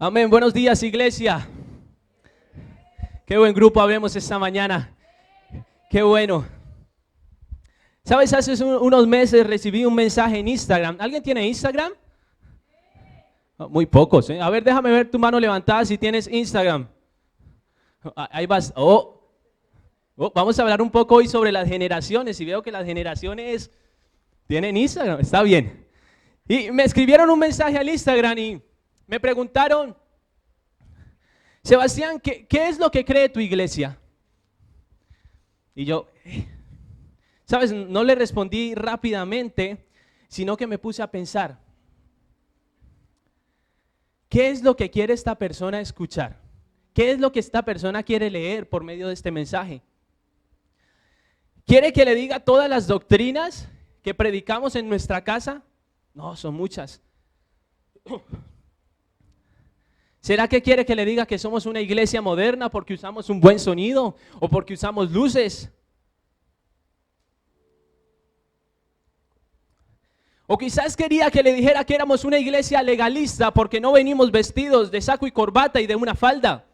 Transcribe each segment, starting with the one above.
Amén. Buenos días, iglesia. Qué buen grupo habemos esta mañana. Qué bueno. ¿Sabes? Hace unos meses recibí un mensaje en Instagram. ¿Alguien tiene Instagram? Muy pocos, ¿eh? A ver, déjame ver tu mano levantada si tienes Instagram. Ahí vas. Vamos a hablar un poco hoy sobre las generaciones. Y veo que las generaciones tienen Instagram. Está bien. Y me escribieron un mensaje al Instagram y me preguntaron: Sebastián, ¿qué es lo que cree tu iglesia? Y yo, ¿sabes? No le respondí rápidamente, sino que me puse a pensar: ¿qué es lo que quiere esta persona escuchar? ¿Qué es lo que esta persona quiere leer por medio de este mensaje? ¿Quiere que le diga todas las doctrinas que predicamos en nuestra casa? No, son muchas. ¿Será que quiere que le diga que somos una iglesia moderna porque usamos un buen sonido o porque usamos luces? O quizás quería que le dijera que éramos una iglesia legalista porque no venimos vestidos de saco y corbata y de una falda.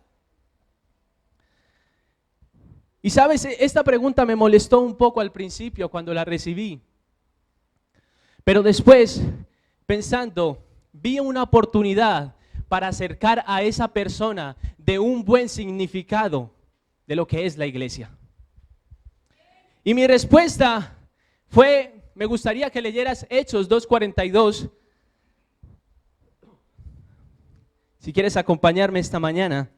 Y sabes, esta pregunta me molestó un poco al principio cuando la recibí. Pero después, pensando, vi una oportunidad para acercar a esa persona de un buen significado de lo que es la iglesia. Y mi respuesta fue: me gustaría que leyeras Hechos 2:42. Si quieres acompañarme esta mañana.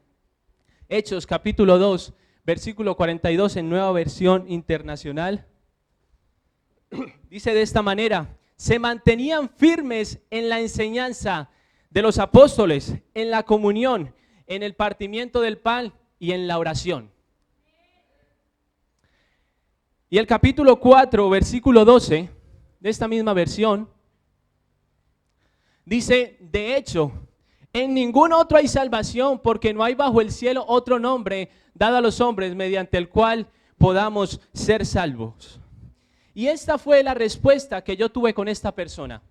Hechos capítulo 2, versículo 42 en Nueva Versión Internacional. Dice de esta manera: se mantenían firmes en la enseñanza de los apóstoles, en la comunión, en el partimiento del pan y en la oración. Y el capítulo 4, versículo 12 de esta misma versión dice: de hecho, en ningún otro hay salvación, porque no hay bajo el cielo otro nombre dado a los hombres mediante el cual podamos ser salvos. Y esta fue la respuesta que yo tuve con esta persona.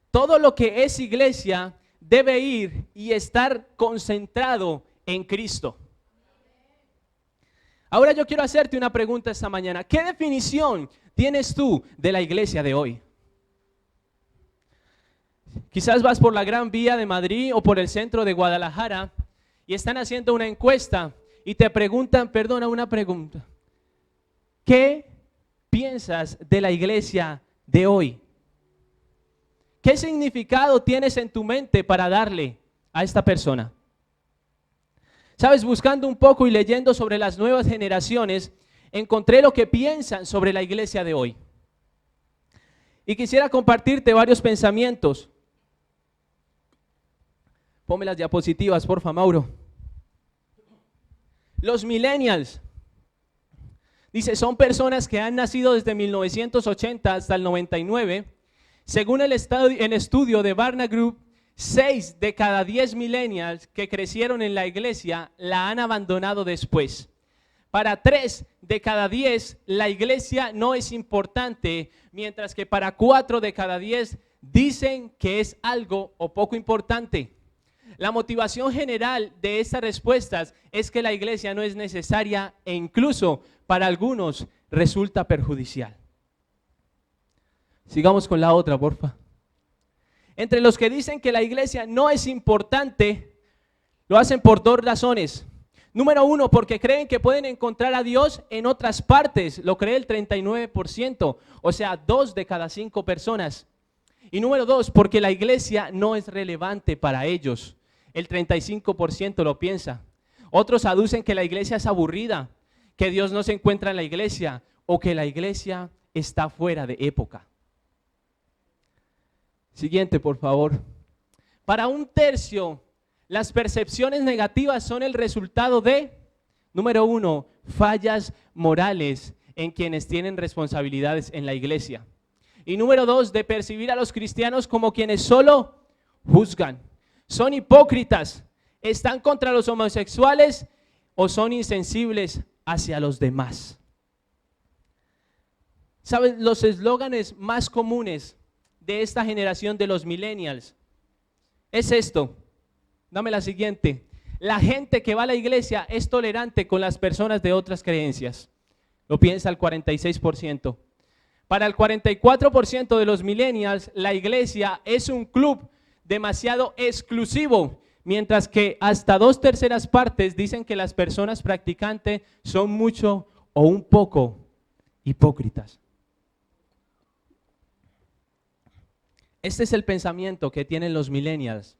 Todo lo que es iglesia debe ir y estar concentrado en Cristo. Ahora yo quiero hacerte una pregunta esta mañana. ¿Qué definición tienes tú de la iglesia de hoy? Quizás vas por la Gran Vía de Madrid o por el centro de Guadalajara y están haciendo una encuesta y te preguntan, una pregunta: ¿qué piensas de la iglesia de hoy? ¿Qué significado tienes en tu mente para darle a esta persona? Sabes, buscando un poco y leyendo sobre las nuevas generaciones, encontré lo que piensan sobre la iglesia de hoy. Y quisiera compartirte varios pensamientos. Ponme las diapositivas, porfa, Mauro. Los millennials, dice, son personas que han nacido desde 1980 hasta el 99. Según el estudio de Barna Group, 6 de cada 10 millennials que crecieron en la iglesia la han abandonado después. Para 3 de cada 10 la iglesia no es importante, mientras que para 4 de cada 10 dicen que es algo o poco importante. La motivación general de estas respuestas es que la iglesia no es necesaria e incluso para algunos resulta perjudicial. Sigamos con la otra, porfa. Entre los que dicen que la iglesia no es importante, lo hacen por 2 razones. Número 1, porque creen que pueden encontrar a Dios en otras partes, lo cree el 39%, o sea, 2 de cada 5 personas. Y número 2, porque la iglesia no es relevante para ellos, el 35% lo piensa. Otros aducen que la iglesia es aburrida, que Dios no se encuentra en la iglesia o que la iglesia está fuera de época. Siguiente, por favor. Para 1/3, las percepciones negativas son el resultado de, número 1, fallas morales en quienes tienen responsabilidades en la iglesia. Y número 2, de percibir a los cristianos como quienes solo juzgan. Son hipócritas, están contra los homosexuales o son insensibles hacia los demás. ¿Sabes? Los eslóganes más comunes de esta generación de los millennials es esto. Dame la siguiente. La gente que va a la iglesia es tolerante con las personas de otras creencias. Lo piensa el 46%. Para el 44% de los millennials, la iglesia es un club demasiado exclusivo, mientras que hasta 2/3 partes dicen que las personas practicantes son mucho o un poco hipócritas. Este es el pensamiento que tienen los millennials.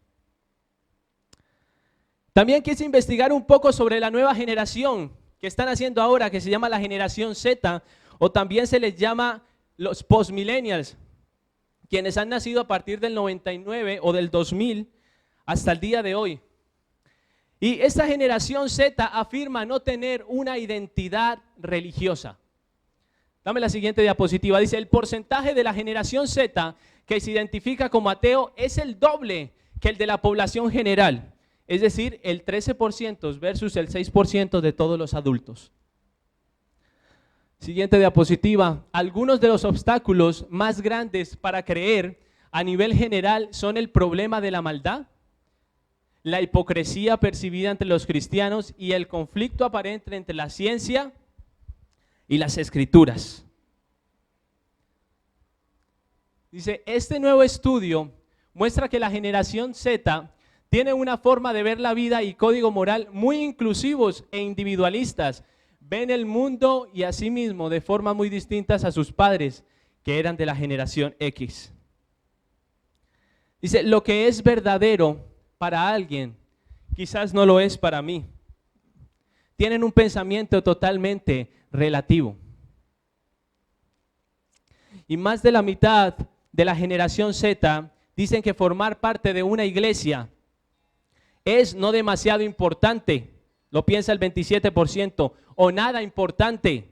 También quise investigar un poco sobre la nueva generación que están haciendo ahora, que se llama la generación Z, o también se les llama los postmillennials, quienes han nacido a partir del 99 o del 2000 hasta el día de hoy. Y esta generación Z afirma no tener una identidad religiosa. Dame la siguiente diapositiva. Dice, el porcentaje de la generación Z que se identifica como ateo es el doble que el de la población general. Es decir, el 13% versus el 6% de todos los adultos. Siguiente diapositiva. Algunos de los obstáculos más grandes para creer a nivel general son el problema de la maldad, la hipocresía percibida entre los cristianos y el conflicto aparente entre la ciencia y las escrituras. Dice, este nuevo estudio muestra que la generación Z tiene una forma de ver la vida y código moral muy inclusivos e individualistas. Ven el mundo y a sí mismo de forma muy distintas a sus padres, que eran de la generación X. Dice, lo que es verdadero para alguien, quizás no lo es para mí. Tienen un pensamiento totalmente relativo. Y más de la mitad de la generación Z dicen que formar parte de una iglesia es no demasiado importante, lo piensa el 27%, o nada importante.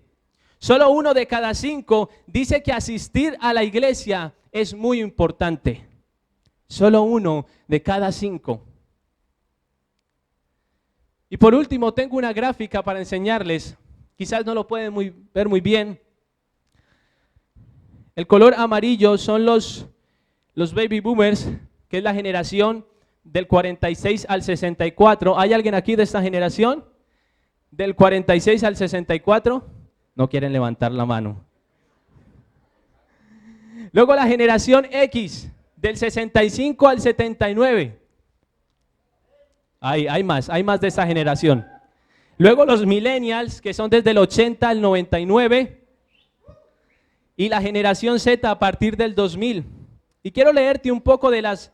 Solo 1 de cada 5 dice que asistir a la iglesia es muy importante. Solo 1 de cada 5. Y por último, tengo una gráfica para enseñarles. Quizás no lo pueden ver muy bien. El color amarillo son los baby boomers, que es la generación del 46 al 64. ¿Hay alguien aquí de esta generación? Del 46 al 64. No quieren levantar la mano. Luego la generación X, del 65 al 79. Hay más de esa generación. Luego los millennials, que son desde el 80 al 99. Y la generación Z a partir del 2000. Y quiero leerte un poco de las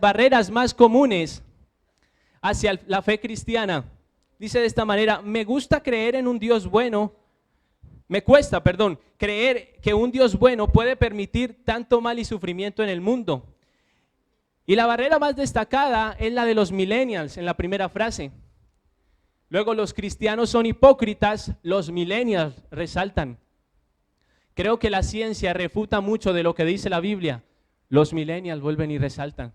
barreras más comunes hacia la fe cristiana. Dice de esta manera, me cuesta creer que un Dios bueno puede permitir tanto mal y sufrimiento en el mundo. Y la barrera más destacada es la de los millennials, en la primera frase. Luego, los cristianos son hipócritas, los millennials resaltan. Creo que la ciencia refuta mucho de lo que dice la Biblia. Los millennials vuelven y resaltan.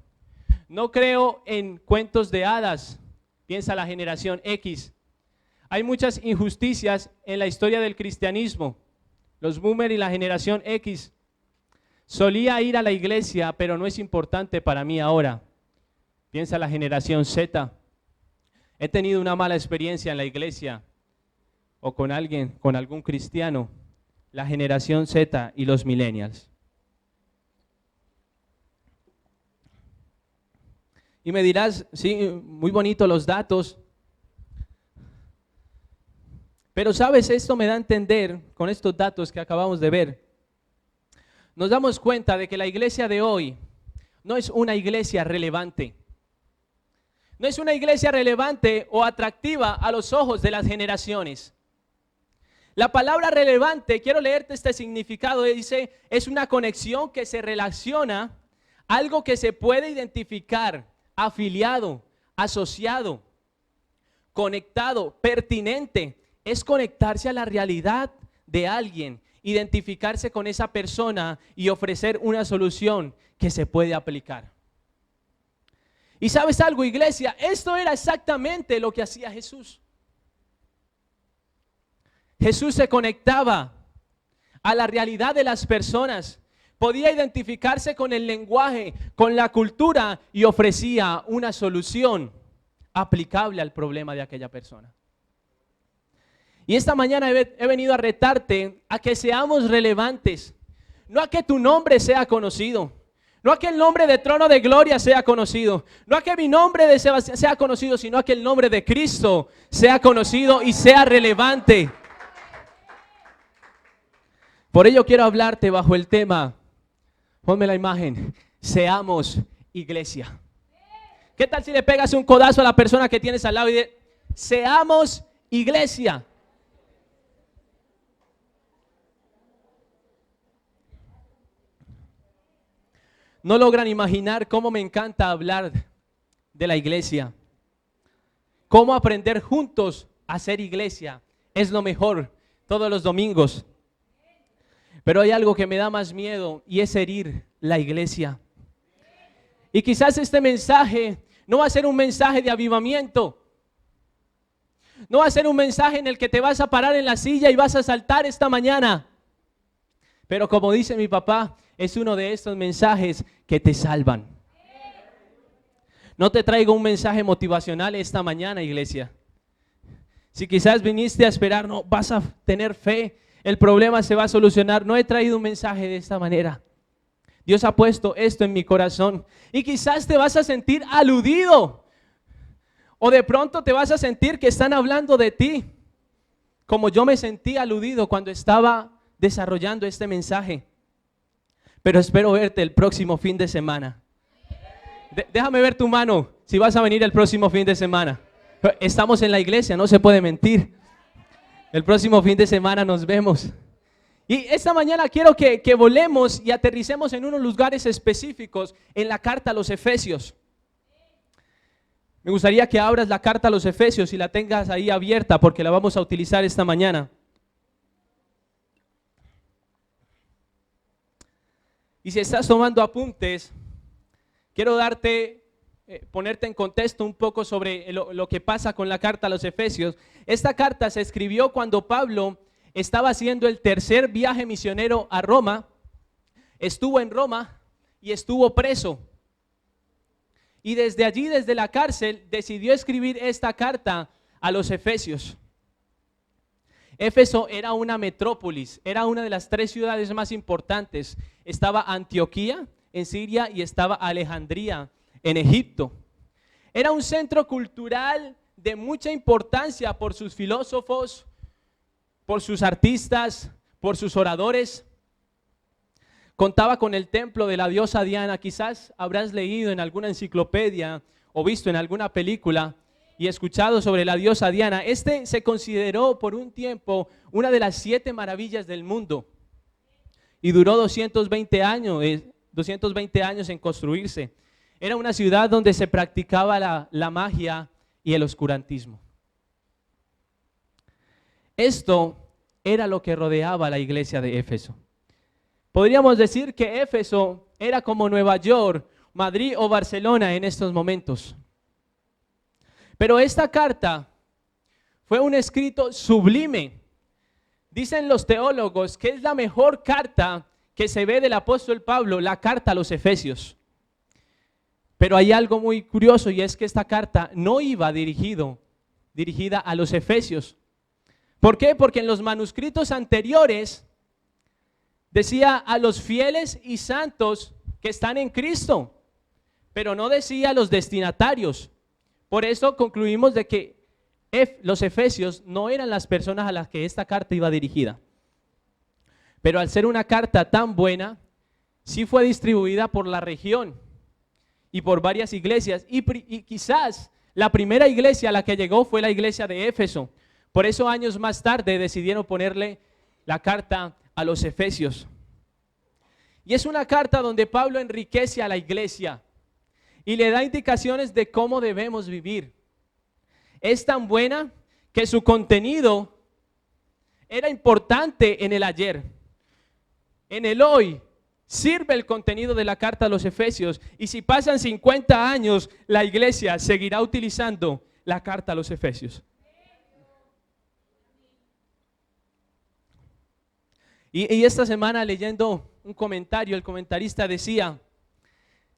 No creo en cuentos de hadas, piensa la generación X. Hay muchas injusticias en la historia del cristianismo. Los boomers y la generación X. Solía ir a la iglesia, pero no es importante para mí ahora, piensa la generación Z. He tenido una mala experiencia en la iglesia o con algún cristiano, la generación Z y los millennials. Y me dirás, sí, muy bonito los datos, pero sabes, esto me da a entender con estos datos que acabamos de ver. Nos damos cuenta de que la iglesia de hoy no es una iglesia relevante. No es una iglesia relevante o atractiva a los ojos de las generaciones. La palabra relevante, quiero leerte este significado, dice, es una conexión que se relaciona, algo que se puede identificar, afiliado, asociado, conectado, pertinente. Es conectarse a la realidad de alguien, identificarse con esa persona y ofrecer una solución que se puede aplicar. Y ¿sabes algo, iglesia? Esto era exactamente lo que hacía Jesús. Jesús se conectaba a la realidad de las personas Podía identificarse con el lenguaje, con la cultura y ofrecía una solución aplicable al problema de aquella persona. Y esta mañana he venido a retarte a que seamos relevantes, no a que tu nombre sea conocido, no a que el nombre de Trono de Gloria sea conocido, no a que mi nombre sea conocido, sino a que el nombre de Cristo sea conocido y sea relevante. Por ello quiero hablarte bajo el tema, ponme la imagen, seamos iglesia. ¿Qué tal si le pegas un codazo a la persona que tienes al lado y de, seamos iglesia? No logran imaginar cómo me encanta hablar de la iglesia. Cómo aprender juntos a ser iglesia es lo mejor todos los domingos. Pero hay algo que me da más miedo y es herir la iglesia. Y quizás este mensaje no va a ser un mensaje de avivamiento. No va a ser un mensaje en el que te vas a parar en la silla y vas a saltar esta mañana. Pero como dice mi papá, es uno de estos mensajes que te salvan. No te traigo un mensaje motivacional esta mañana, iglesia. Si quizás viniste a esperar, no, vas a tener fe, el problema se va a solucionar. No he traído un mensaje de esta manera. Dios ha puesto esto en mi corazón. Y quizás te vas a sentir aludido. O de pronto te vas a sentir que están hablando de ti. Como yo me sentí aludido cuando estaba desarrollando este mensaje. Pero espero verte el próximo fin de semana. Déjame ver tu mano si vas a venir el próximo fin de semana. Estamos en la iglesia, no se puede mentir. El próximo fin de semana nos vemos. Y esta mañana quiero que volemos y aterricemos en unos lugares específicos en la carta a los Efesios. Me gustaría que abras la carta a los Efesios y la tengas ahí abierta porque la vamos a utilizar esta mañana. Y si estás tomando apuntes, quiero ponerte en contexto un poco sobre lo que pasa con la carta a los Efesios. Esta carta se escribió cuando Pablo estaba haciendo el tercer viaje misionero a Roma. Estuvo en Roma y estuvo preso. Y desde allí, desde la cárcel, decidió escribir esta carta a los Efesios. Éfeso era una metrópolis, era una de las 3 ciudades más importantes. Estaba Antioquía en Siria y estaba Alejandría en Egipto. Era un centro cultural de mucha importancia por sus filósofos, por sus artistas, por sus oradores. Contaba con el templo de la diosa Diana. Quizás habrás leído en alguna enciclopedia o visto en alguna película y escuchado sobre la diosa Diana. Este se consideró por un tiempo una de las 7 maravillas del mundo y duró 220 años en construirse. Era una ciudad donde se practicaba la magia y el oscurantismo. Esto era lo que rodeaba la iglesia de Éfeso. Podríamos decir que Éfeso era como Nueva York, Madrid o Barcelona en estos momentos. Pero esta carta fue un escrito sublime. Dicen los teólogos que es la mejor carta que se ve del apóstol Pablo, la carta a los Efesios. Pero hay algo muy curioso y es que esta carta no iba dirigida a los Efesios. ¿Por qué? Porque en los manuscritos anteriores decía a los fieles y santos que están en Cristo, pero no decía a los destinatarios. Por eso concluimos de que los Efesios no eran las personas a las que esta carta iba dirigida. Pero al ser una carta tan buena, sí fue distribuida por la región y por varias iglesias. Y quizás la primera iglesia a la que llegó fue la iglesia de Éfeso. Por eso años más tarde decidieron ponerle la carta a los Efesios. Y es una carta donde Pablo enriquece a la iglesia y le da indicaciones de cómo debemos vivir. Es tan buena que su contenido era importante en el ayer. En el hoy sirve el contenido de la carta a los Efesios. Y si pasan 50 años, la iglesia seguirá utilizando la carta a los Efesios. Y esta semana leyendo un comentario, el comentarista decía,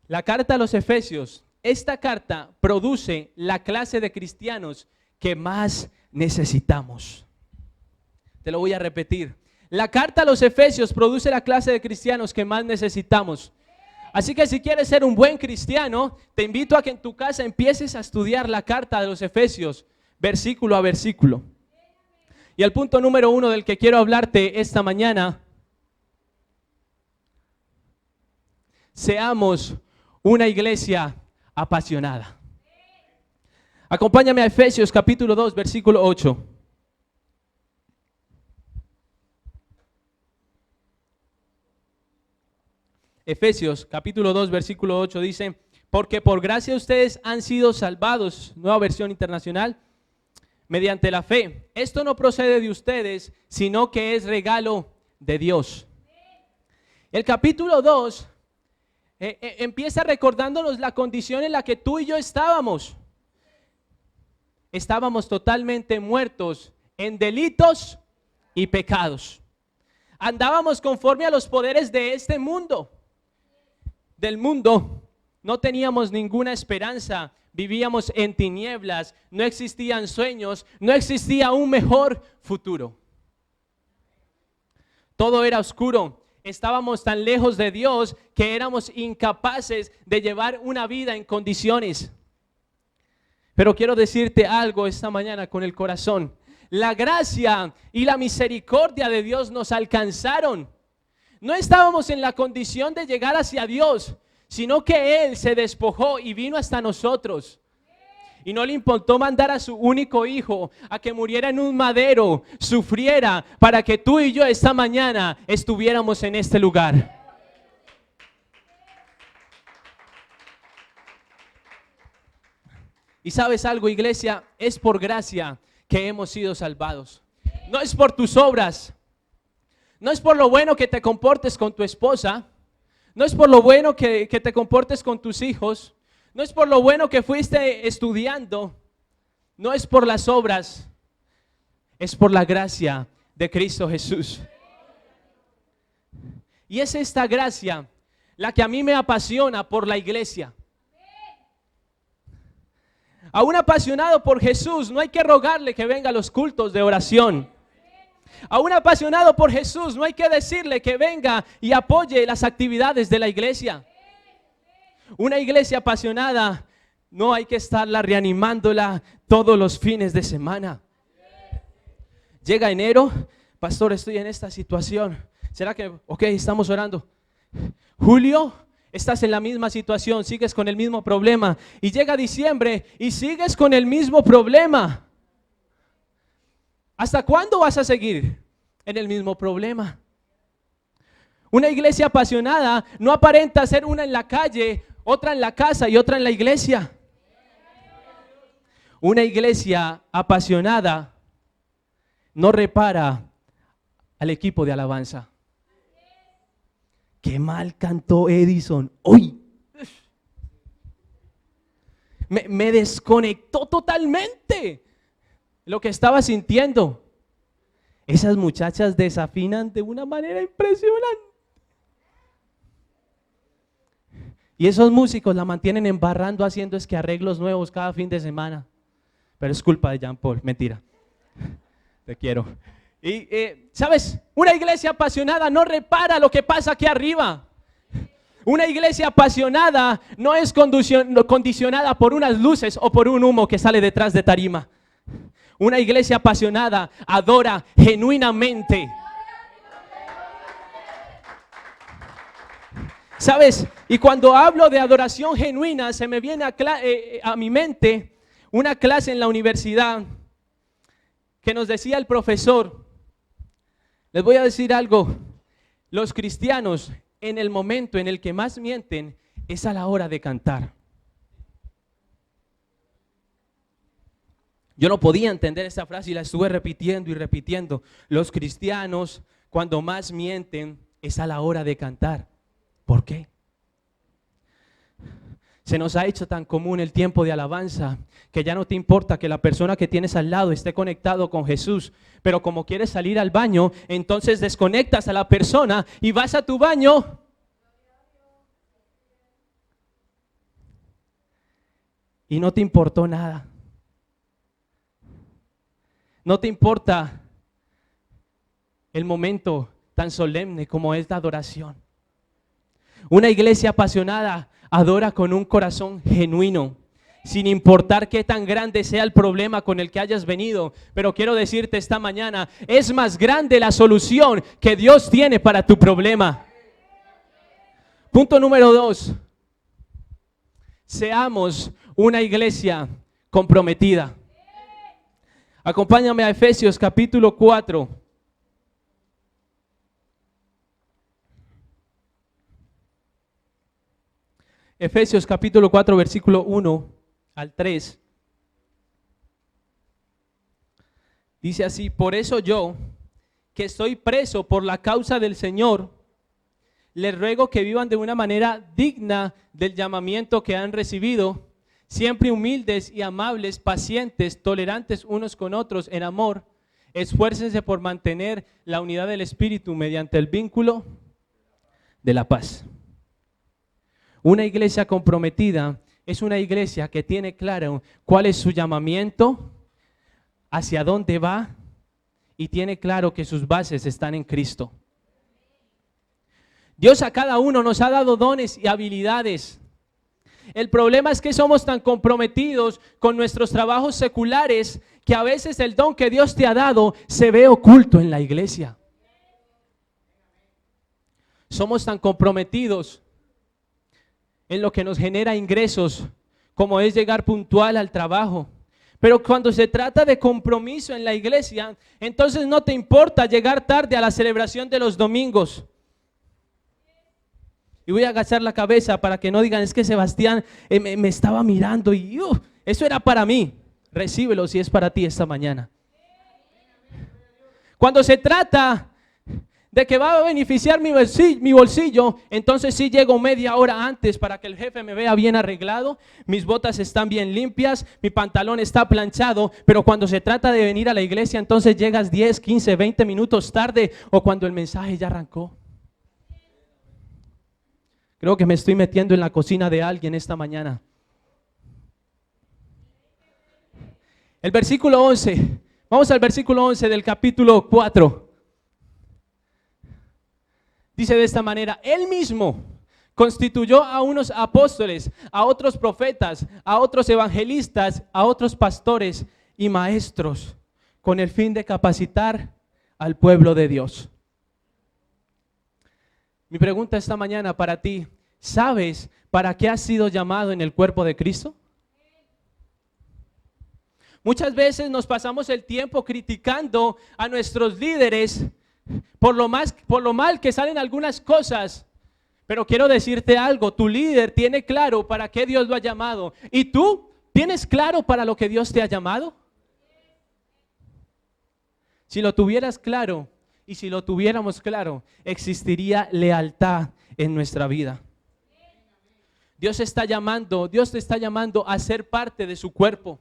la carta a los Efesios, esta carta produce la clase de cristianos que más necesitamos. Te lo voy a repetir. La carta a los Efesios produce la clase de cristianos que más necesitamos. Así que si quieres ser un buen cristiano, te invito a que en tu casa empieces a estudiar la carta de los Efesios, versículo a versículo. Y el punto número 1 del que quiero hablarte esta mañana: seamos una iglesia apasionada. Acompáñame a Efesios capítulo 2, versículo 8. Efesios capítulo 2, versículo 8 dice, porque por gracia ustedes han sido salvados, nueva versión internacional, mediante la fe. Esto no procede de ustedes, sino que es regalo de Dios. El capítulo 2 empieza recordándonos la condición en la que tú y yo estábamos. Estábamos totalmente muertos en delitos y pecados. Andábamos conforme a los poderes de este mundo. Del mundo no teníamos ninguna esperanza, vivíamos en tinieblas, no existían sueños, no existía un mejor futuro. Todo era oscuro, estábamos tan lejos de Dios que éramos incapaces de llevar una vida en condiciones. Pero quiero decirte algo esta mañana con el corazón. La gracia y la misericordia de Dios nos alcanzaron. No estábamos en la condición de llegar hacia Dios, sino que Él se despojó y vino hasta nosotros. Y no le importó mandar a su único hijo a que muriera en un madero, sufriera para que tú y yo esta mañana estuviéramos en este lugar. Y sabes algo, iglesia, es por gracia que hemos sido salvados. No es por tus obras. No es por lo bueno que te comportes con tu esposa. No es por lo bueno que te comportes con tus hijos. No es por lo bueno que fuiste estudiando. No es por las obras. Es por la gracia de Cristo Jesús. Y es esta gracia la que a mí me apasiona por la iglesia. A un apasionado por Jesús no hay que rogarle que venga a los cultos de oración. A un apasionado por Jesús no hay que decirle que venga y apoye las actividades de la iglesia. Una iglesia apasionada no hay que estarla reanimándola todos los fines de semana. Llega enero, pastor, estoy en esta situación. ¿Será que, estamos orando? Julio, estás en la misma situación, sigues con el mismo problema. Y llega diciembre y sigues con el mismo problema. ¿Hasta cuándo vas a seguir en el mismo problema? Una iglesia apasionada no aparenta ser una en la calle, otra en la casa y otra en la iglesia. Una iglesia apasionada no repara al equipo de alabanza. Qué mal cantó Edison hoy. Me desconectó totalmente lo que estaba sintiendo. Esas muchachas desafinan de una manera impresionante. Y esos músicos la mantienen embarrando haciendo arreglos nuevos cada fin de semana. Pero es culpa de Jean Paul, mentira. Te quiero. Y ¿sabes? Una iglesia apasionada no repara lo que pasa aquí arriba. Una iglesia apasionada no es condicionada por unas luces o por un humo que sale detrás de tarima. Una iglesia apasionada adora genuinamente. ¿Sabes? Y cuando hablo de adoración genuina, se me viene a mi mente una clase en la universidad que nos decía el profesor. Les voy a decir algo. Los cristianos, en el momento en el que más mienten, es a la hora de cantar. Yo no podía entender esa frase y la estuve repitiendo y repitiendo. Los cristianos, cuando más mienten, es a la hora de cantar. ¿Por qué? Se nos ha hecho tan común el tiempo de alabanza que ya no te importa que la persona que tienes al lado esté conectado con Jesús, pero como quieres salir al baño, entonces desconectas a la persona y vas a tu baño. Y no te importó nada. No te importa el momento tan solemne como es la adoración. Una iglesia apasionada adora con un corazón genuino, sin importar qué tan grande sea el problema con el que hayas venido. Pero quiero decirte esta mañana, es más grande la solución que Dios tiene para tu problema. Punto número 2. Seamos una iglesia comprometida. Acompáñame a Efesios capítulo 4. Efesios capítulo 4, versículo 1 al 3. Dice así: por eso yo, que estoy preso por la causa del Señor, les ruego que vivan de una manera digna del llamamiento que han recibido, siempre humildes y amables, pacientes, tolerantes unos con otros en amor. Esfuércense por mantener la unidad del Espíritu mediante el vínculo de la paz. Una iglesia comprometida es una iglesia que tiene claro cuál es su llamamiento, hacia dónde va y tiene claro que sus bases están en Cristo. Dios a cada uno nos ha dado dones y habilidades. El problema es que somos tan comprometidos con nuestros trabajos seculares que a veces el don que Dios te ha dado se ve oculto en la iglesia. Somos tan comprometidos en lo que nos genera ingresos, como es llegar puntual al trabajo. Pero cuando se trata de compromiso en la iglesia, entonces no te importa llegar tarde a la celebración de los domingos. Y voy a agachar la cabeza para que no digan, es que Sebastián me estaba mirando y eso era para mí. Recíbelo si es para ti esta mañana. Cuando se trata de que va a beneficiar mi bolsillo, entonces sí llego media hora antes para que el jefe me vea bien arreglado, mis botas están bien limpias, mi pantalón está planchado. Pero cuando se trata de venir a la iglesia, entonces llegas 10, 15, 20 minutos tarde o cuando el mensaje ya arrancó. Creo que me estoy metiendo en la cocina de alguien esta mañana. El versículo 11, vamos al versículo 11 del capítulo 4. Dice de esta manera: Él mismo constituyó a unos apóstoles, a otros profetas, a otros evangelistas, a otros pastores y maestros, con el fin de capacitar al pueblo de Dios. Mi pregunta esta mañana para ti: ¿sabes para qué has sido llamado en el cuerpo de Cristo? Muchas veces nos pasamos el tiempo criticando a nuestros líderes por lo mal que salen algunas cosas. Pero quiero decirte algo: tu líder tiene claro para qué Dios lo ha llamado. ¿Y tú tienes claro para lo que Dios te ha llamado? Si lo tuvieras claro, y si lo tuviéramos claro, existiría lealtad en nuestra vida. Dios te está llamando a ser parte de su cuerpo.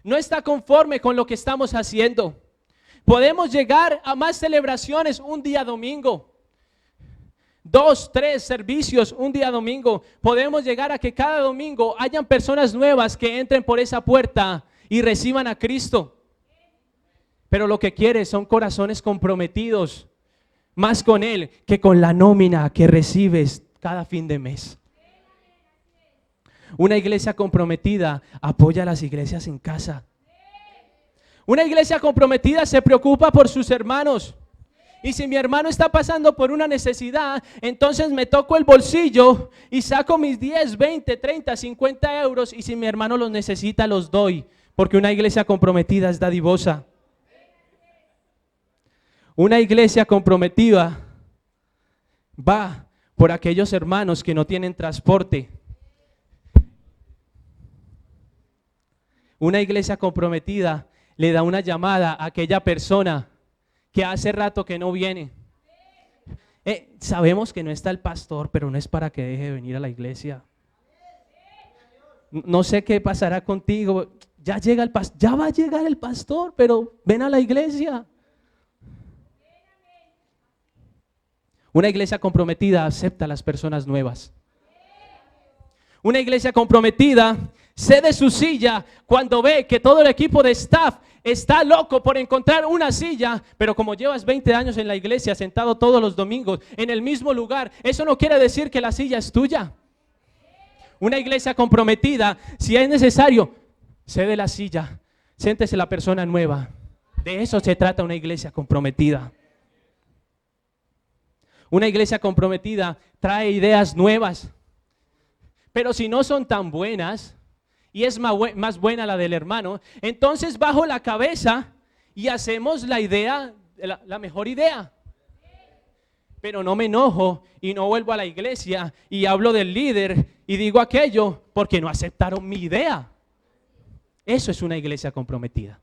No está conforme con lo que estamos haciendo. Podemos llegar a más celebraciones un día domingo, 2, 3 servicios un día domingo. Podemos llegar a que cada domingo hayan personas nuevas que entren por esa puerta y reciban a Cristo. Pero lo que quiere son corazones comprometidos más con Él que con la nómina que recibes cada fin de mes. Una iglesia comprometida apoya a las iglesias en casa. Una iglesia comprometida se preocupa por sus hermanos. Y si mi hermano está pasando por una necesidad, entonces me toco el bolsillo y saco mis 10, 20, 30, 50 euros. Y si mi hermano los necesita, los doy. Porque una iglesia comprometida es dadivosa. Una iglesia comprometida va por aquellos hermanos que no tienen transporte. Una iglesia comprometida le da una llamada a aquella persona que hace rato que no viene. Sabemos que no está el pastor, pero no es para que deje de venir a la iglesia. No sé qué pasará contigo. Ya va a llegar el pastor, pero ven a la iglesia. Una iglesia comprometida acepta a las personas nuevas. Una iglesia comprometida cede su silla cuando ve que todo el equipo de staff está loco por encontrar una silla, pero como llevas 20 años en la iglesia sentado todos los domingos en el mismo lugar, eso no quiere decir que la silla es tuya. Una iglesia comprometida, si es necesario, cede la silla, siéntese la persona nueva. De eso se trata una iglesia comprometida. Una iglesia comprometida trae ideas nuevas, pero si no son tan buenas y es más buena la del hermano, entonces bajo la cabeza y hacemos la idea, la mejor idea. Pero no me enojo y no vuelvo a la iglesia y hablo del líder y digo aquello porque no aceptaron mi idea. Eso es una iglesia comprometida.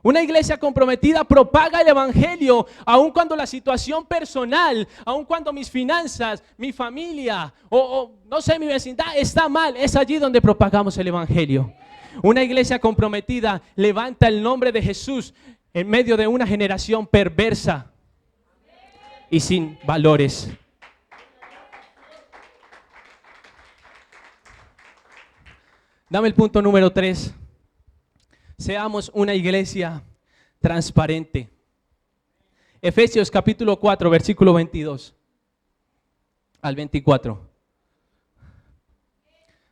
Una iglesia comprometida propaga el evangelio, aun cuando la situación personal, aun cuando mis finanzas, mi familia o no sé, mi vecindad está mal. Es allí donde propagamos el evangelio. Una iglesia comprometida levanta el nombre de Jesús en medio de una generación perversa y sin valores. Dame el punto número 3. Seamos una iglesia transparente. Efesios capítulo 4, versículo 22 al 24.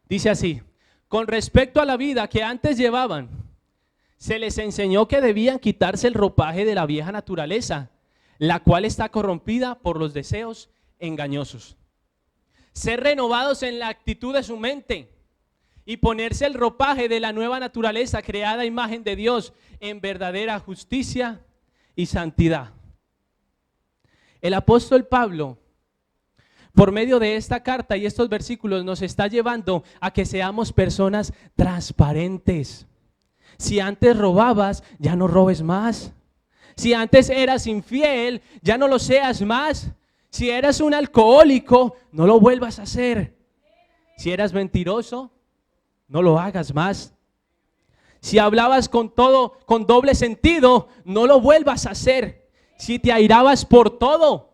Dice así: con respecto a la vida que antes llevaban, se les enseñó que debían quitarse el ropaje de la vieja naturaleza, la cual está corrompida por los deseos engañosos. Ser renovados en la actitud de su mente y ponerse el ropaje de la nueva naturaleza creada a imagen de Dios en verdadera justicia y santidad. El apóstol Pablo, por medio de esta carta y estos versículos, nos está llevando a que seamos personas transparentes. Si antes robabas, ya no robes más. Si antes eras infiel, ya no lo seas más. Si eras un alcohólico, no lo vuelvas a hacer. Si eras mentiroso, no lo hagas más. Si hablabas con doble sentido, no lo vuelvas a hacer. Si te airabas por todo,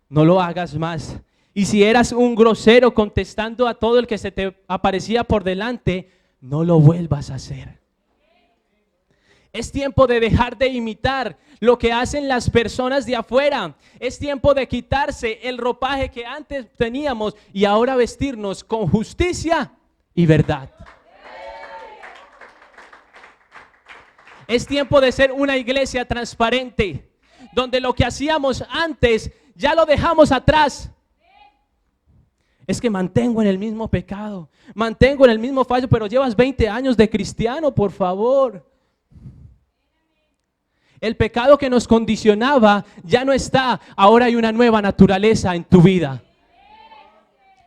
no lo hagas más. Y si eras un grosero contestando a todo el que se te aparecía por delante, no lo vuelvas a hacer. Es tiempo de dejar de imitar lo que hacen las personas de afuera. Es tiempo de quitarse el ropaje que antes teníamos y ahora vestirnos con justicia y verdad. Es tiempo de ser una iglesia transparente, donde lo que hacíamos antes ya lo dejamos atrás. Es que mantengo en el mismo pecado, mantengo en el mismo fallo, pero llevas 20 años de cristiano, por favor. El pecado que nos condicionaba ya no está, ahora hay una nueva naturaleza en tu vida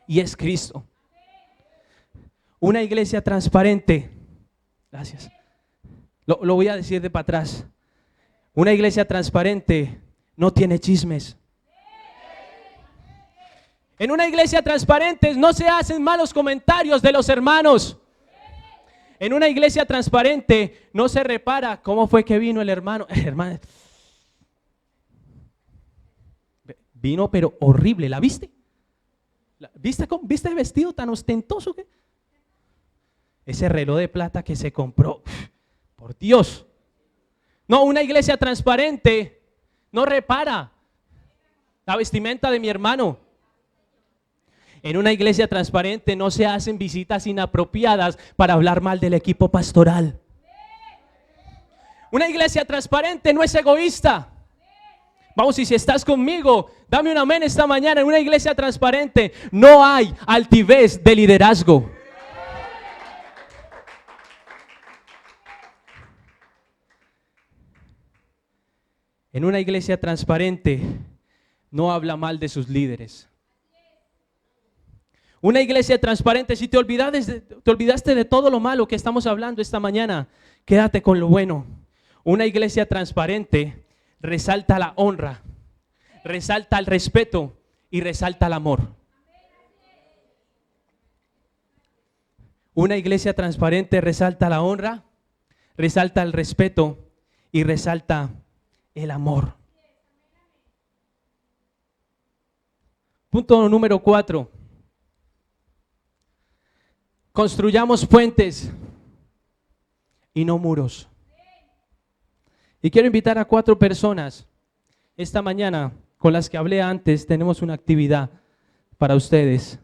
y es Cristo. Una iglesia transparente, gracias, lo voy a decir de para atrás. Una iglesia transparente no tiene chismes. En una iglesia transparente no se hacen malos comentarios de los hermanos. En una iglesia transparente no se repara cómo fue que vino el hermano. Hermano, vino pero horrible, ¿la viste? ¿Viste el vestido tan ostentoso que? Ese reloj de plata que se compró, por Dios. No, una iglesia transparente no repara la vestimenta de mi hermano. En una iglesia transparente no se hacen visitas inapropiadas para hablar mal del equipo pastoral. Una iglesia transparente no es egoísta. Vamos, y si estás conmigo, dame un amén esta mañana. En una iglesia transparente no hay altivez de liderazgo. En una iglesia transparente no habla mal de sus líderes. Una iglesia transparente, si te olvidaste de todo lo malo que estamos hablando esta mañana, quédate con lo bueno. Una iglesia transparente resalta la honra, resalta el respeto y resalta el amor. Una iglesia transparente resalta la honra, resalta el respeto y resalta el amor. Punto número 4. Construyamos puentes y no muros. Y quiero invitar a 4 personas esta mañana con las que hablé antes. Tenemos una actividad para ustedes.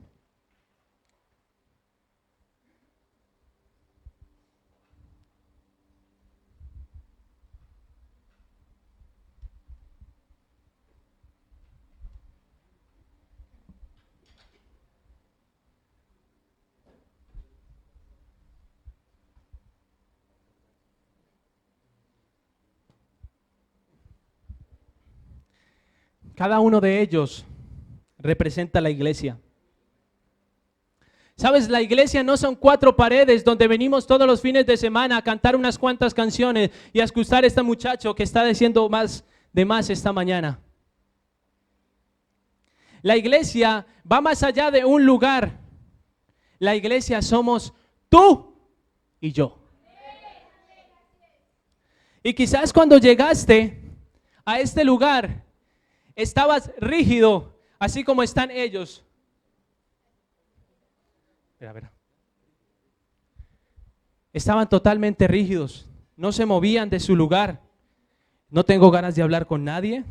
Cada uno de ellos representa la iglesia. ¿Sabes? La iglesia no son 4 paredes donde venimos todos los fines de semana a cantar unas cuantas canciones y a escuchar a este muchacho que está diciendo más esta mañana. La iglesia va más allá de un lugar. La iglesia somos tú y yo. Y quizás cuando llegaste a este lugar, estabas rígido, así como están ellos. Espera. Estaban totalmente rígidos, no se movían de su lugar. No tengo ganas de hablar con nadie,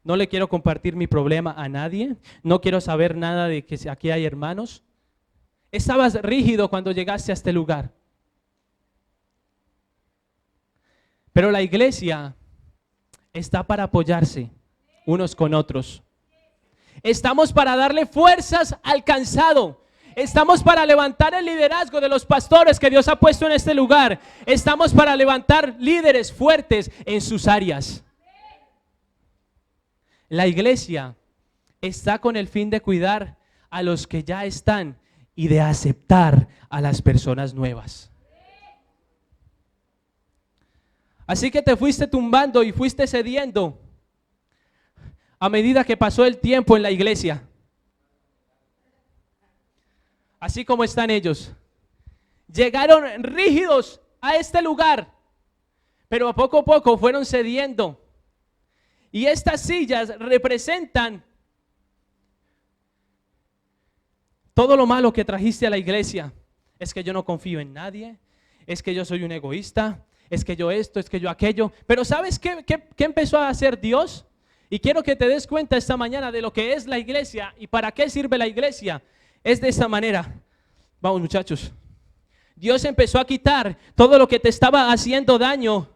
no le quiero compartir mi problema a nadie, no quiero saber nada de que aquí hay hermanos. Estabas rígido cuando llegaste a este lugar. Pero la iglesia está para apoyarse unos con otros. Estamos para darle fuerzas al cansado. Estamos para levantar el liderazgo de los pastores que Dios ha puesto en este lugar. Estamos para levantar líderes fuertes en sus áreas. La iglesia está con el fin de cuidar a los que ya están y de aceptar a las personas nuevas. Así que te fuiste tumbando y fuiste cediendo a medida que pasó el tiempo en la iglesia. Así como están ellos. Llegaron rígidos a este lugar, pero a poco fueron cediendo. Y estas sillas representan todo lo malo que trajiste a la iglesia. Es que yo no confío en nadie, es que yo soy un egoísta, es que yo esto, es que yo aquello. Pero ¿sabes qué empezó a hacer Dios? Y quiero que te des cuenta esta mañana de lo que es la iglesia y para qué sirve la iglesia. Es de esta manera. Vamos, muchachos. Dios empezó a quitar todo lo que te estaba haciendo daño.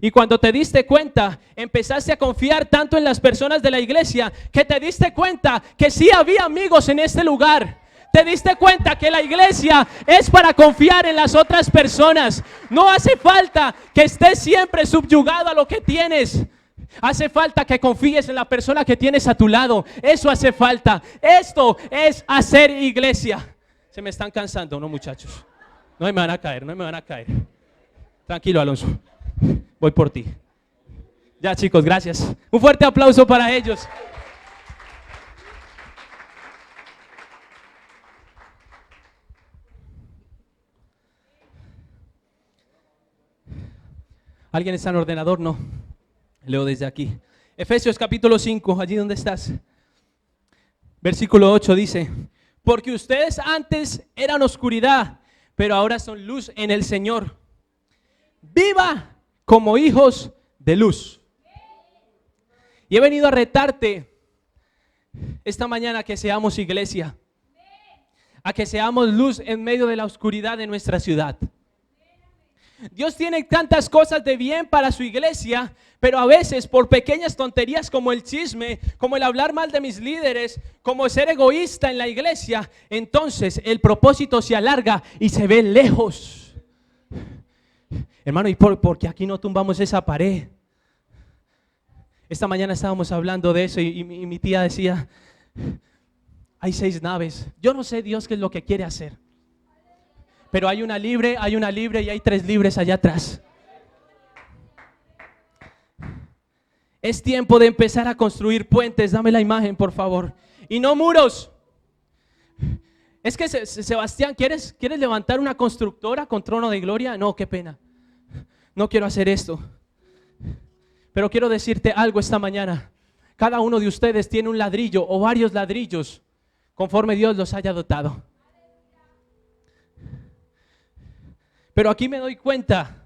Y cuando te diste cuenta, empezaste a confiar tanto en las personas de la iglesia que te diste cuenta que sí había amigos en este lugar. Te diste cuenta que la iglesia es para confiar en las otras personas. No hace falta que estés siempre subyugado a lo que tienes. Hace falta que confíes en la persona que tienes a tu lado. Eso hace falta. Esto es hacer iglesia. Se me están cansando, ¿no, muchachos? No me van a caer. Tranquilo, Alonso. Voy por ti. Ya, chicos, gracias. Un fuerte aplauso para ellos. ¿Alguien está en el ordenador? No. Leo desde aquí. Efesios capítulo 5, allí donde estás. Versículo 8 dice: porque ustedes antes eran oscuridad, pero ahora son luz en el Señor. Viva como hijos de luz. Y he venido a retarte esta mañana que seamos iglesia, a que seamos luz en medio de la oscuridad de nuestra ciudad. Dios tiene tantas cosas de bien para su iglesia, pero a veces por pequeñas tonterías como el chisme, como el hablar mal de mis líderes, como ser egoísta en la iglesia, entonces el propósito se alarga y se ve lejos. Hermano, ¿y por qué aquí no tumbamos esa pared? Esta mañana estábamos hablando de eso y mi tía decía, hay 6 naves. Yo no sé Dios qué es lo que quiere hacer. Pero hay una libre y hay 3 libres allá atrás. Es tiempo de empezar a construir puentes. Dame la imagen, por favor. Y no muros. Es que Sebastián, ¿quieres levantar una constructora con trono de gloria? No, qué pena. No quiero hacer esto. Pero quiero decirte algo esta mañana. Cada uno de ustedes tiene un ladrillo o varios ladrillos conforme Dios los haya dotado. Pero aquí me doy cuenta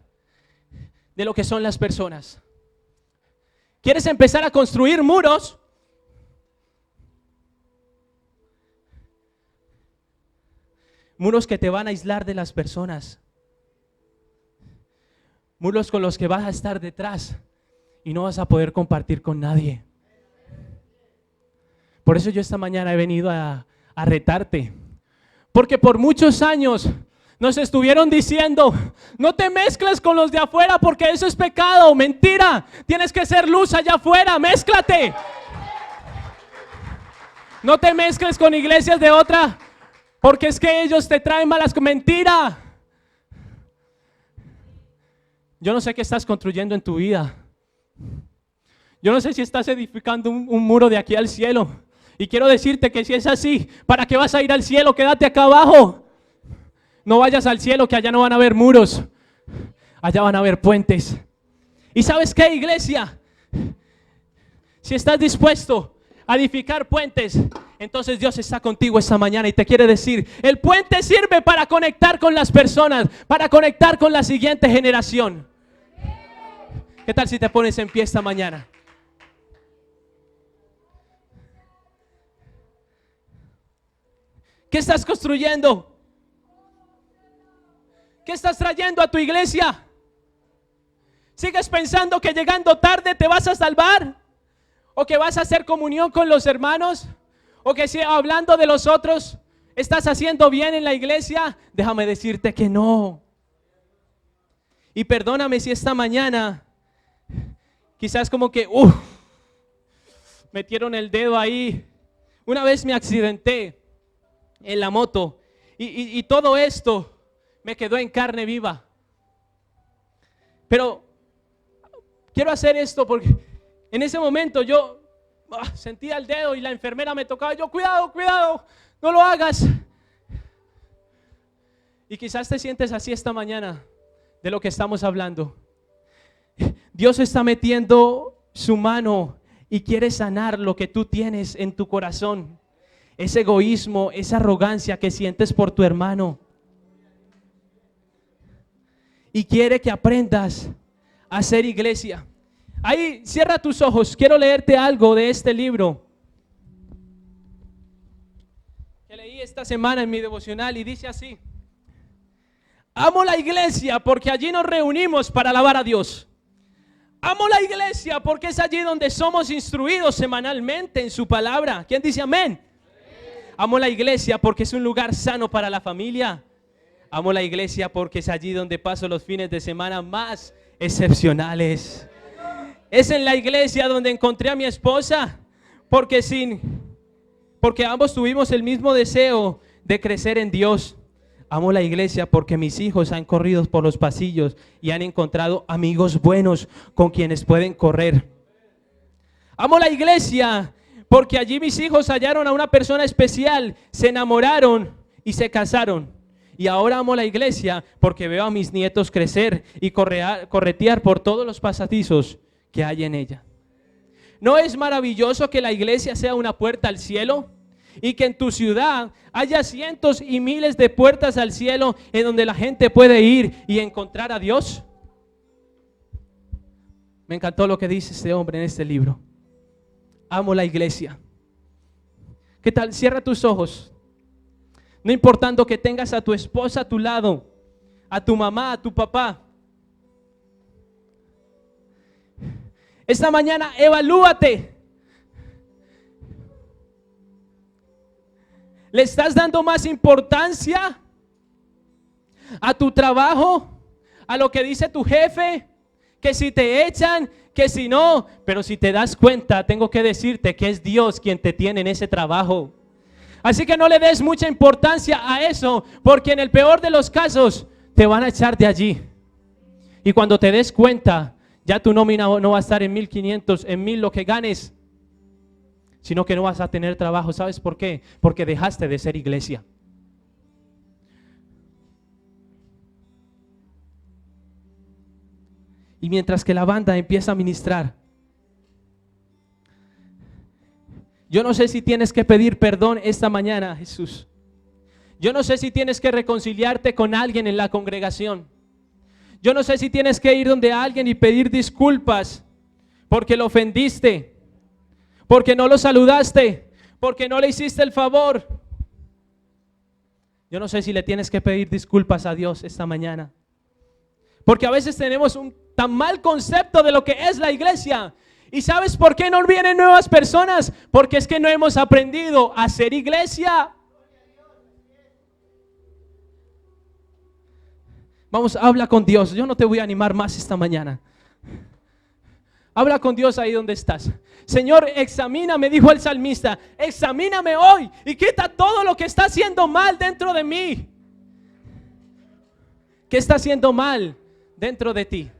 de lo que son las personas. ¿Quieres empezar a construir muros? Muros que te van a aislar de las personas. Muros con los que vas a estar detrás y no vas a poder compartir con nadie. Por eso yo esta mañana he venido a retarte. Porque por muchos años nos estuvieron diciendo, no te mezcles con los de afuera porque eso es pecado. Mentira, tienes que ser luz allá afuera, mézclate. No te mezcles con iglesias de otra porque es que ellos te traen malas. Mentira. Yo no sé qué estás construyendo en tu vida. Yo no sé si estás edificando un muro de aquí al cielo. Y quiero decirte que si es así, ¿para qué vas a ir al cielo? Quédate acá abajo. No vayas al cielo, que allá no van a haber muros. Allá van a haber puentes. ¿Y sabes qué, iglesia? Si estás dispuesto a edificar puentes, entonces Dios está contigo esta mañana y te quiere decir, el puente sirve para conectar con las personas, para conectar con la siguiente generación. ¿Qué tal si te pones en pie esta mañana? ¿Qué estás construyendo? ¿Qué estás trayendo a tu iglesia? ¿Sigues pensando que llegando tarde te vas a salvar? ¿O que vas a hacer comunión con los hermanos? ¿O que si hablando de los otros estás haciendo bien en la iglesia? Déjame decirte que no. Y perdóname si esta mañana quizás como que metieron el dedo ahí. Una vez me accidenté en la moto y todo esto me quedó en carne viva. Pero quiero hacer esto porque en ese momento yo sentía el dedo y la enfermera me tocaba. Yo, cuidado, no lo hagas. Y quizás te sientes así esta mañana de lo que estamos hablando. Dios está metiendo su mano y quiere sanar lo que tú tienes en tu corazón. Ese egoísmo, esa arrogancia que sientes por tu hermano. Y quiere que aprendas a hacer iglesia. Ahí, cierra tus ojos. Quiero leerte algo de este libro que leí esta semana en mi devocional y dice así: amo la iglesia porque allí nos reunimos para alabar a Dios. Amo la iglesia porque es allí donde somos instruidos semanalmente en su palabra. ¿Quién dice amén? Amo la iglesia porque es un lugar sano para la familia. Amo la iglesia porque es allí donde paso los fines de semana más excepcionales. Es en la iglesia donde encontré a mi esposa porque ambos tuvimos el mismo deseo de crecer en Dios. Amo la iglesia porque mis hijos han corrido por los pasillos y han encontrado amigos buenos con quienes pueden correr. Amo la iglesia porque allí mis hijos hallaron a una persona especial, se enamoraron y se casaron. Y ahora amo la iglesia porque veo a mis nietos crecer y corretear por todos los pasadizos que hay en ella. ¿No es maravilloso que la iglesia sea una puerta al cielo? Y que en tu ciudad haya cientos y miles de puertas al cielo en donde la gente puede ir y encontrar a Dios. Me encantó lo que dice este hombre en este libro. Amo la iglesia. ¿Qué tal? Cierra tus ojos. No importando que tengas a tu esposa a tu lado, a tu mamá, a tu papá. Esta mañana evalúate. ¿Le estás dando más importancia a tu trabajo, a lo que dice tu jefe, que si te echan, que si no? Pero si te das cuenta, tengo que decirte que es Dios quien te tiene en ese trabajo. Así que no le des mucha importancia a eso, porque en el peor de los casos te van a echar de allí. Y cuando te des cuenta, ya tu nómina no va a estar en 1,500, en 1,000 lo que ganes, sino que no vas a tener trabajo. ¿Sabes por qué? Porque dejaste de ser iglesia. Y mientras que la banda empieza a ministrar, yo no sé si tienes que pedir perdón esta mañana, Jesús. Yo no sé si tienes que reconciliarte con alguien en la congregación. Yo no sé si tienes que ir donde alguien y pedir disculpas porque lo ofendiste, porque no lo saludaste, porque no le hiciste el favor. Yo no sé si le tienes que pedir disculpas a Dios esta mañana. Porque a veces tenemos un tan mal concepto de lo que es la iglesia. ¿Y sabes por qué no vienen nuevas personas? Porque es que no hemos aprendido a ser iglesia. Vamos, habla con Dios. Yo no te voy a animar más esta mañana. Habla con Dios ahí donde estás. Señor, examíname, dijo el salmista. Examíname hoy y quita todo lo que está haciendo mal dentro de mí. ¿Qué está haciendo mal dentro de ti?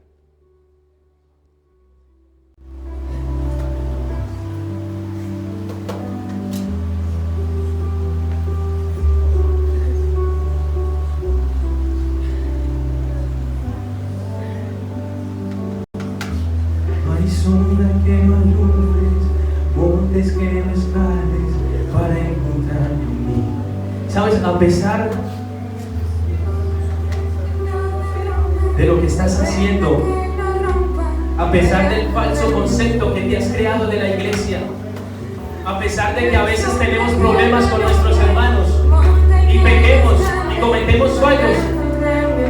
Sombra que no alumbres, montes que no escales para encontrarme en mí. ¿Sabes? A pesar de lo que estás haciendo, a pesar del falso concepto que te has creado de la iglesia, a pesar de que a veces tenemos problemas con nuestros hermanos y pequemos y cometemos fallos,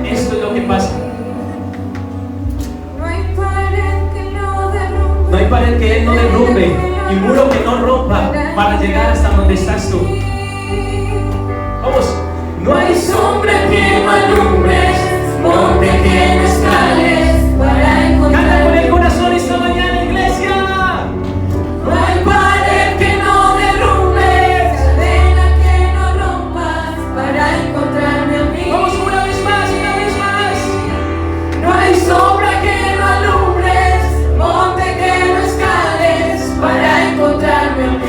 esto es lo que pasa. No hay pared que Él no derrumbe y muro que no rompa para llegar hasta donde estás tú. Vamos. No hay sombra que no alumbres, monte que no escales para encontrar. Canta con el corazón esta mañana, iglesia. No hay pared que no derrumbes, cadena que no rompas para encontrarme a mí. Vamos una vez más, una vez más. No hay sombra que no alumbres, monte que no escales para encontrarme a mí.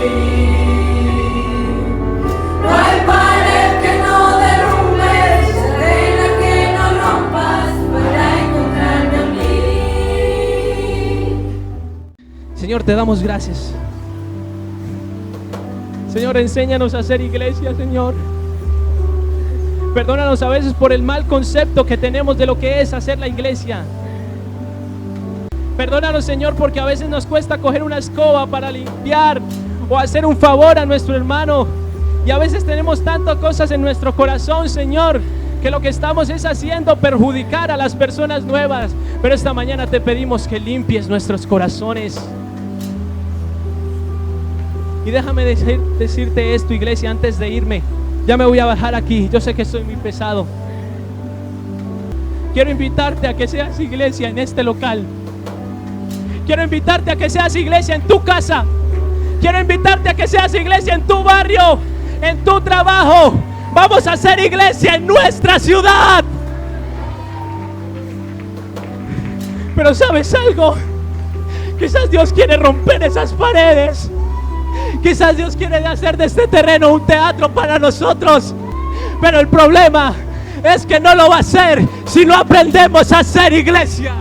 No hay pared que no derrumbes, cadena que no rompas para encontrarme a mí. Señor, te damos gracias. Señor, enséñanos a hacer iglesia, Señor. Perdónanos a veces por el mal concepto que tenemos de lo que es hacer la iglesia. Perdónanos, Señor, porque a veces nos cuesta coger una escoba para limpiar o hacer un favor a nuestro hermano. Y a veces tenemos tantas cosas en nuestro corazón, Señor, que lo que estamos es haciendo perjudicar a las personas nuevas. Pero esta mañana te pedimos que limpies nuestros corazones. Y déjame decirte esto, iglesia, antes de irme. Ya me voy a bajar aquí, yo sé que soy muy pesado. Quiero invitarte a que seas iglesia en este local. Quiero invitarte a que seas iglesia en tu casa. Quiero invitarte a que seas iglesia en tu barrio, en tu trabajo. Vamos a hacer iglesia en nuestra ciudad. Pero ¿sabes algo? Quizás Dios quiere romper esas paredes. Quizás Dios quiere hacer de este terreno un teatro para nosotros. Pero el problema es que no lo va a hacer si no aprendemos a hacer iglesia.